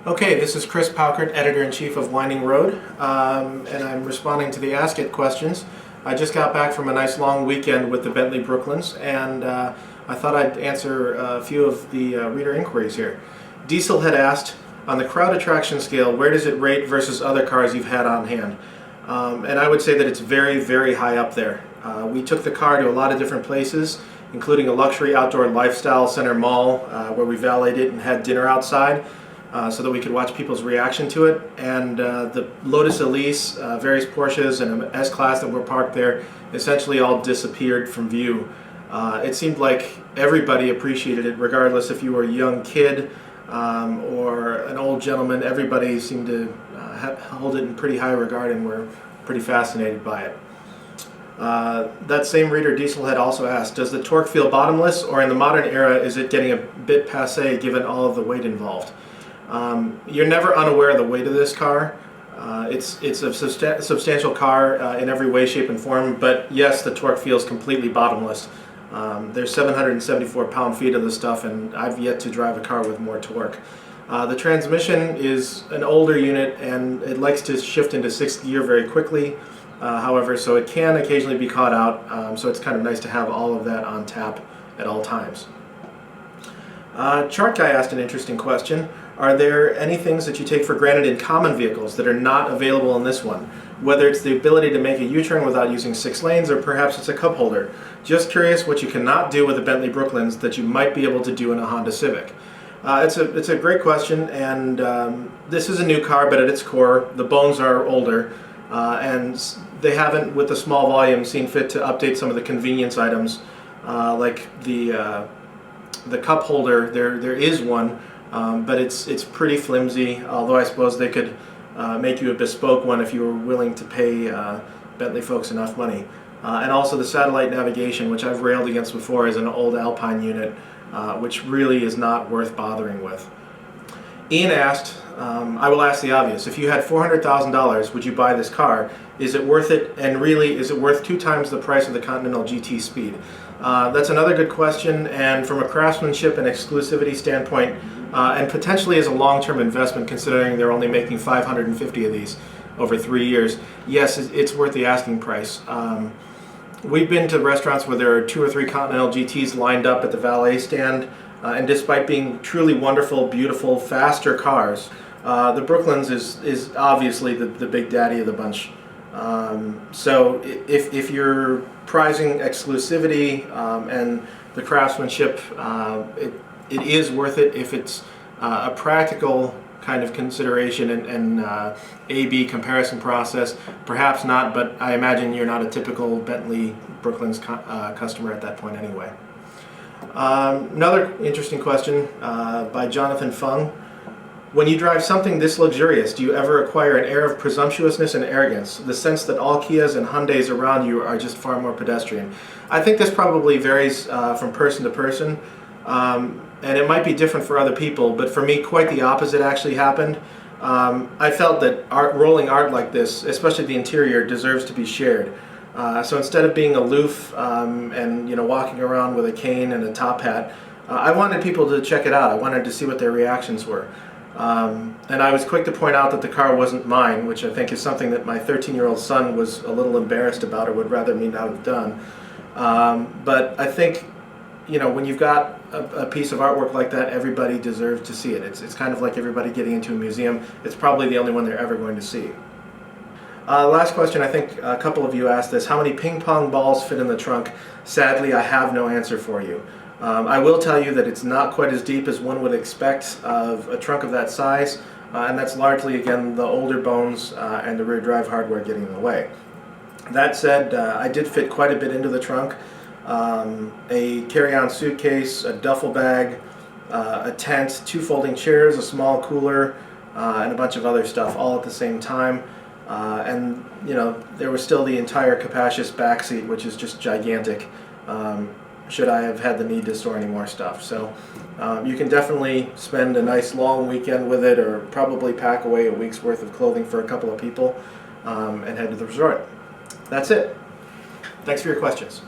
Okay, this is Chris Paukert, Editor-in-Chief of Winding Road, and I'm responding to the Ask It questions. I just got back from a nice long weekend with the Bentley Brooklands, and I thought I'd answer a few of the reader inquiries here. Diesel had asked, on the crowd attraction scale, where does it rate versus other cars you've had on hand? And I would say that it's very, very high up there. We took the car to a lot of different places, including a luxury outdoor lifestyle center mall where we valeted it and had dinner outside. So that we could watch people's reaction to it, and the Lotus Elise, various Porsches, and an S-Class that were parked there essentially all disappeared from view. It seemed like everybody appreciated it, regardless if you were a young kid or an old gentleman. Everybody seemed to hold it in pretty high regard and were pretty fascinated by it. That same reader, Diesel, had also asked, does the torque feel bottomless, or in the modern era is it getting a bit passé given all of the weight involved? You're never unaware of the weight of this car. It's a substantial car in every way, shape, and form, but yes, the torque feels completely bottomless. There's 774 pound-feet of this stuff, and I've yet to drive a car with more torque. The transmission is an older unit, and it likes to shift into 6th gear very quickly, however, so it can occasionally be caught out, so it's kind of nice to have all of that on tap at all times. Chart Guy asked an interesting question. Are there any things that you take for granted in common vehicles that are not available in this one? Whether it's the ability to make a U-turn without using 6 lanes, or perhaps it's a cup holder. Just curious what you cannot do with a Bentley Brooklands that you might be able to do in a Honda Civic. It's a great question, and this is a new car, but at its core, the bones are older, and they haven't, with the small volume, seen fit to update some of the convenience items, like the cup holder. There is one. But it's pretty flimsy, although I suppose they could make you a bespoke one if you were willing to pay Bentley folks enough money. And also the satellite navigation, which I've railed against before, is an old Alpine unit, which really is not worth bothering with. Ian asked, I will ask the obvious, if you had $400,000, would you buy this car? Is it worth it? And really, is it worth 2 times the price of the Continental GT Speed? That's another good question, and from a craftsmanship and exclusivity standpoint, and potentially as a long-term investment, considering they're only making 550 of these over 3 years, yes, it's worth the asking price. We've been to restaurants where there are 2 or 3 Continental GTs lined up at the valet stand, and despite being truly wonderful, beautiful, faster cars, the Brooklands is obviously the big daddy of the bunch. So if you're prizing exclusivity and the craftsmanship, it is worth it if it's a practical kind of consideration and A-B comparison process. Perhaps not, but I imagine you're not a typical Bentley Brooklands customer at that point anyway. Another interesting question by Jonathan Fung. When you drive something this luxurious, do you ever acquire an air of presumptuousness and arrogance, the sense that all Kias and Hyundais around you are just far more pedestrian? I think this probably varies from person to person, and it might be different for other people, but for me, quite the opposite actually happened. I felt that rolling art like this, especially the interior, deserves to be shared. So instead of being aloof and walking around with a cane and a top hat, I wanted people to check it out. I wanted to see what their reactions were. And I was quick to point out that the car wasn't mine, which I think is something that my 13-year-old son was a little embarrassed about, or would rather me not have done. But I think, when you've got a piece of artwork like that, everybody deserves to see it. It's kind of like everybody getting into a museum. It's probably the only one they're ever going to see. Last question, I think a couple of you asked this. How many ping-pong balls fit in the trunk? Sadly, I have no answer for you. I will tell you that it's not quite as deep as one would expect of a trunk of that size, and that's largely, again, the older bones and the rear drive hardware getting in the way. That said, I did fit quite a bit into the trunk. A carry-on suitcase, a duffel bag, a tent, 2 folding chairs, a small cooler, and a bunch of other stuff all at the same time. And there was still the entire capacious back seat, which is just gigantic, should I have had the need to store any more stuff. So you can definitely spend a nice long weekend with it, or probably pack away a week's worth of clothing for a couple of people and head to the resort. That's it. Thanks for your questions.